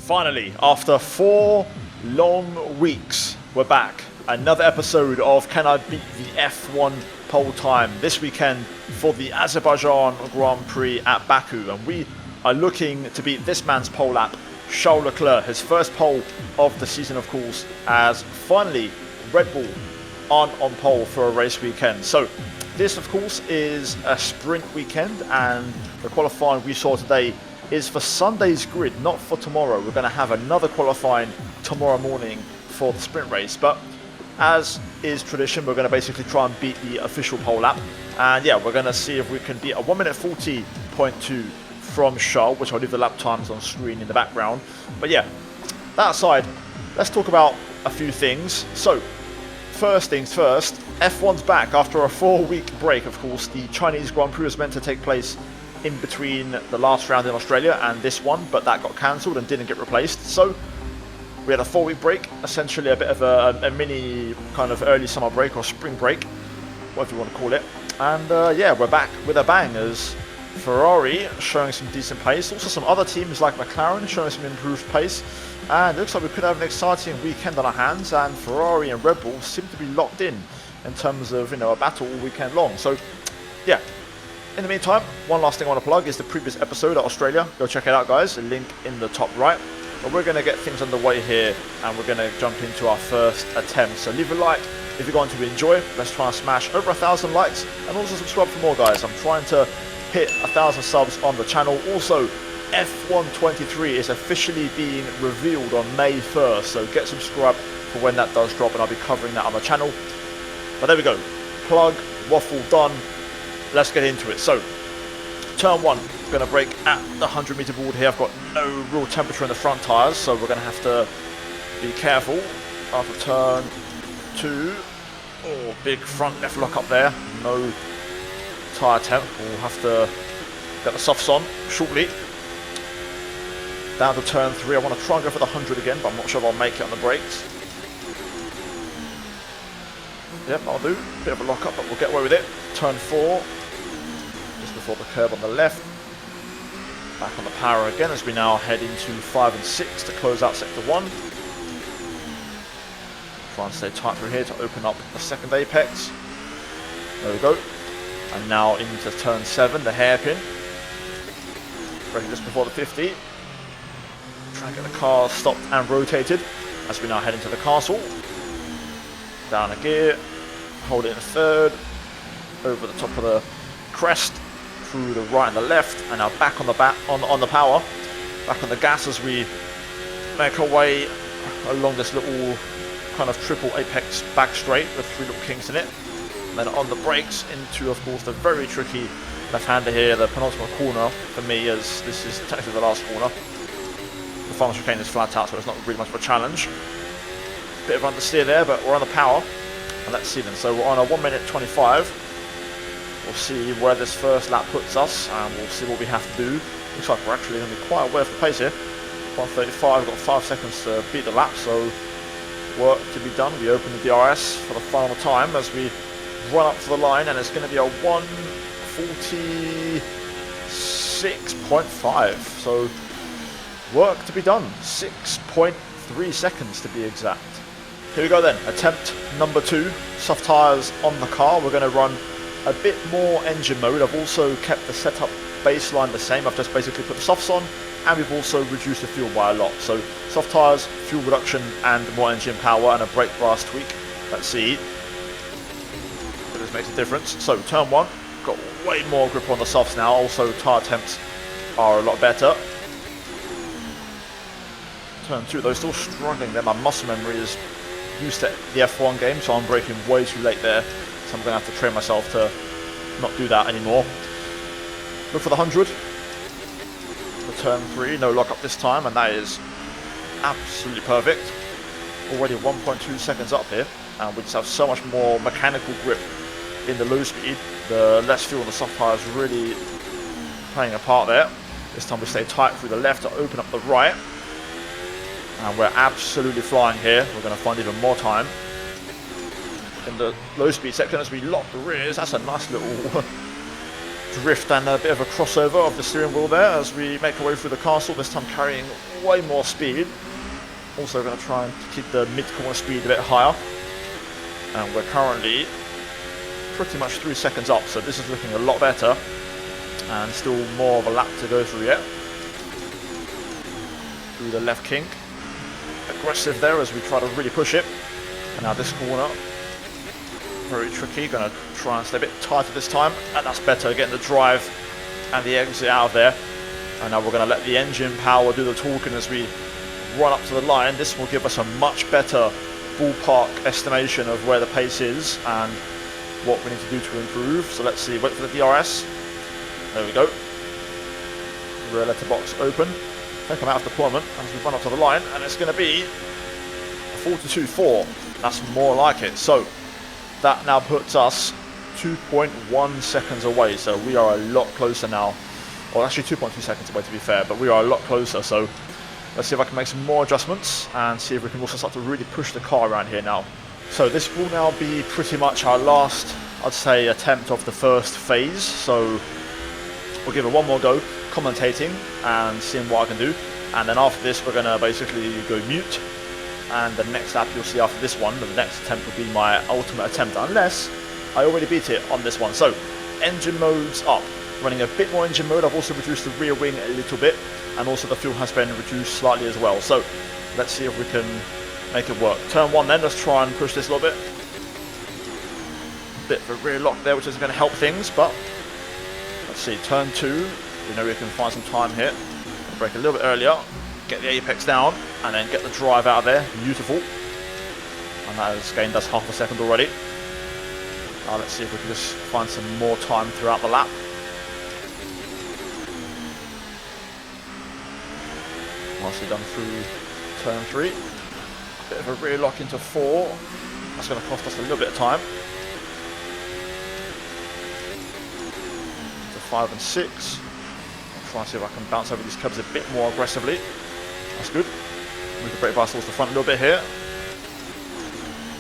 Finally, after 4 long weeks, we're back. Another episode of Can I Beat the F1 Pole Time this weekend for the Azerbaijan Grand Prix at Baku. And we are looking to beat this man's pole lap, Charles Leclerc, his first pole of the season, of course, as finally Red Bull aren't on pole for a race weekend. So this, of course, is a sprint weekend, and the qualifying we saw today is for Sunday's grid, not for tomorrow. We're going to have another qualifying tomorrow morning for the sprint race, but as is tradition, we're going to basically try and beat the official pole lap. And yeah, we're going to see if we can beat a 1:40.2 from Charles, which I'll leave the lap times on screen in the background. But yeah, that aside, let's talk about a few things. So first things first, F1's back after a 4-week break. Of course, the Chinese Grand Prix was meant to take place in between the last round in Australia and this one, but that got cancelled and didn't get replaced. So we had a 4-week break, essentially a bit of a mini kind of early summer break or spring break, whatever you want to call it. And yeah, we're back with a bang, as Ferrari showing some decent pace. Also some other teams like McLaren showing some improved pace. And it looks like we could have an exciting weekend on our hands, and Ferrari and Red Bull seem to be locked in terms of, you know, a battle all weekend long. So yeah. In the meantime, one last thing I want to plug is the previous episode at Australia. Go check it out, guys. A link in the top right. But we're going to get things underway here, and we're going to jump into our first attempt. So leave a like if you're going to enjoy. Let's try and smash over 1,000 likes, and also subscribe for more, guys. I'm trying to hit 1,000 subs on the channel. Also, F123 is officially being revealed on May 1st, so get subscribed for when that does drop, and I'll be covering that on the channel. But there we go. Plug, waffle done. Let's get into it. So, turn 1, going to brake at the 100-meter board here. I've got no real temperature in the front tyres, so we're going to have to be careful. After turn 2, oh, big front left lock up there. No tyre temp. We'll have to get the softs on shortly. Down to turn 3. I want to try and go for the 100 again, but I'm not sure if I'll make it on the brakes. Yep, I'll do. Bit of a lock up, but we'll get away with it. Turn 4. Just before the curb on the left. Back on the power again as we now head into 5 and 6 to close out sector 1. Try and stay tight through here to open up the second apex. There we go. And now into turn 7, the hairpin. Braking just before the 50. Try and get the car stopped and rotated as we now head into the castle. Down a gear. Hold it in a third. Over the top of the crest. Through the right and the left, and now back on the on the power, back on the gas as we make our way along this little kind of triple apex back straight with 3 little kinks in it. And then on the brakes into, of course, the very tricky left-hander here, the penultimate corner for me, as this is technically the last corner. The final chicane is flat out, so it's not really much of a challenge. Bit of understeer there, but we're on the power, and let's see then. So we're on a 1:25. We'll see where this first lap puts us, and we'll see what we have to do. Looks like we're actually going to be quite away off the pace here. 1:35, we've got 5 seconds to beat the lap, so work to be done. We open the DRS for the final time as we run up to the line, and it's going to be a 1:46.5. So work to be done. 6.3 seconds to be exact. Here we go then. Attempt number 2. Soft tyres on the car. We're going to run a bit more engine mode. I've also kept the setup baseline the same. I've just basically put the softs on, and we've also reduced the fuel by a lot. So soft tyres, fuel reduction, and more engine power, and a brake brass tweak. Let's see if this makes a difference. So turn 1, got way more grip on the softs now. Also tyre temps are a lot better. Turn 2, though, still struggling there. My muscle memory is used to the F1 game, so I'm braking way too late there. So I'm going to have to train myself to not do that anymore. Look for the 100. For turn 3, no lock up this time, and that is absolutely perfect. Already 1.2 seconds up here, and we just have so much more mechanical grip in the low speed. The less fuel on the soft tyres really playing a part there. This time we stay tight through the left to open up the right. And we're absolutely flying here. We're going to find even more time in the low speed section as we lock the rears. That's a nice little drift and a bit of a crossover of the steering wheel there as we make our way through the castle, this time carrying way more speed. Also going to try and keep the mid-corner speed a bit higher. And we're currently pretty much 3 seconds up, so this is looking a lot better. And still more of a lap to go through yet. Through the left kink. Aggressive there as we try to really push it. And now this corner, very tricky, going to try and stay a bit tighter this time, and that's better, getting the drive and the exit out of there. And now we're going to let the engine power do the talking as we run up to the line. This will give us a much better ballpark estimation of where the pace is and what we need to do to improve. So let's see, wait for the DRS. There we go. Rear letterbox open. I think I'm out of deployment as we run up to the line, and it's going to be a 42.4. That's more like it. So that now puts us 2.1 seconds away. So we are a lot closer now. Well, actually 2.2 seconds away to be fair, but we are a lot closer. So let's see if I can make some more adjustments and see if we can also start to really push the car around here now. So this will now be pretty much our last, I'd say, attempt of the first phase. So we'll give it one more go, commentating and seeing what I can do. And then after this, we're going to basically go mute. And the next lap you'll see after this one, the next attempt will be my ultimate attempt, unless I already beat it on this one. So engine mode's up. Running a bit more engine mode. I've also reduced the rear wing a little bit, and also the fuel has been reduced slightly as well. So let's see if we can make it work. Turn 1 then, let's try and push this a little bit. Bit of a rear lock there, which is going to help things, but let's see, turn 2, we know we can find some time here. Brake a little bit earlier, get the apex down, and then get the drive out of there. Beautiful. And that has gained us half a second already. Now let's see if we can just find some more time throughout the lap. Nicely done through turn 3. Bit of a rear lock into 4. That's going to cost us a little bit of time. To 5 and 6. I'll try and see if I can bounce over these curbs a bit more aggressively. That's good. Move the brake bias towards the front a little bit here.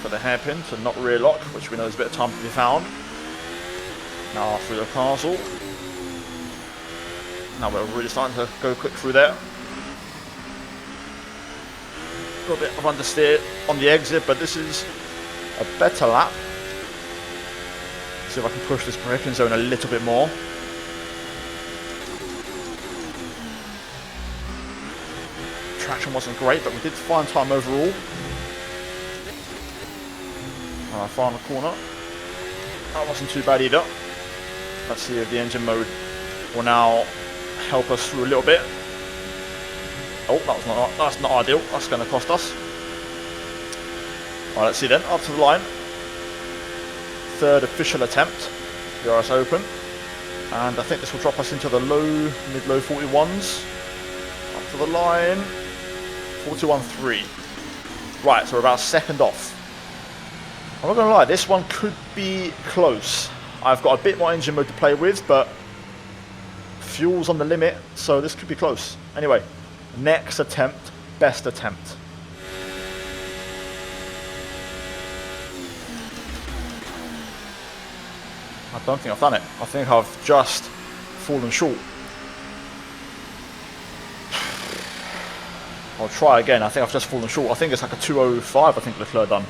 For the hairpin to not rear lock, which we know is a bit of time to be found. Now through the castle. Now we're really starting to go quick through there. A little bit of understeer on the exit, but this is a better lap. See if I can push this braking zone a little bit more. Traction wasn't great, but we did find time overall. Final corner. That wasn't too bad either. Let's see if the engine mode will now help us through a little bit. Oh, that's not ideal. That's going to cost us. Alright, let's see then. Up to the line. Third official attempt. DRS open. And I think this will drop us into the mid-low 41s. Up to the line. 41.3. Right, so we're about a second off. I'm not going to lie, this one could be close. I've got a bit more engine mode to play with, but fuel's on the limit, so this could be close. Anyway. Next attempt, best attempt. I don't think I've done it. I think I've just fallen short. I'll try again. I think I've just fallen short. I think it's like a 2:05, I think Leclerc done.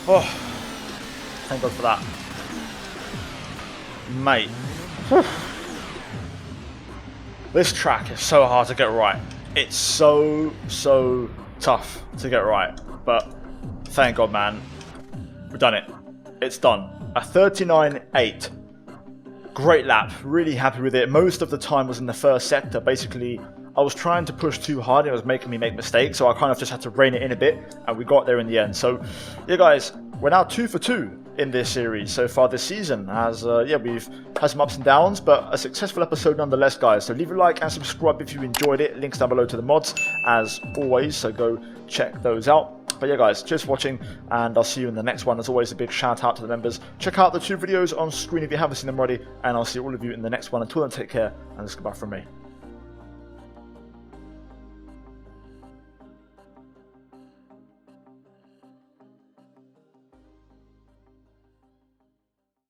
Oh, thank God for that. Mate. This track is so hard to get right. It's so tough to get right. But thank God, man. We've done it. It's done. A 39.8. Great lap. Really happy with it. Most of the time was in the first sector. Basically, I was trying to push too hard and it was making me make mistakes. So I kind of just had to rein it in a bit. And we got there in the end. So, yeah, guys, we're now 2 for 2 in this series so far this season. As, yeah, we've had some ups and downs, but a successful episode nonetheless, guys. So leave a like and subscribe if you enjoyed it. Links down below to the mods, as always. So go check those out. But yeah, guys, cheers for watching, and I'll see you in the next one. As always, a big shout out to the members. Check out the 2 videos on screen if you haven't seen them already, and I'll see all of you in the next one. Until then, take care, and it's goodbye from me.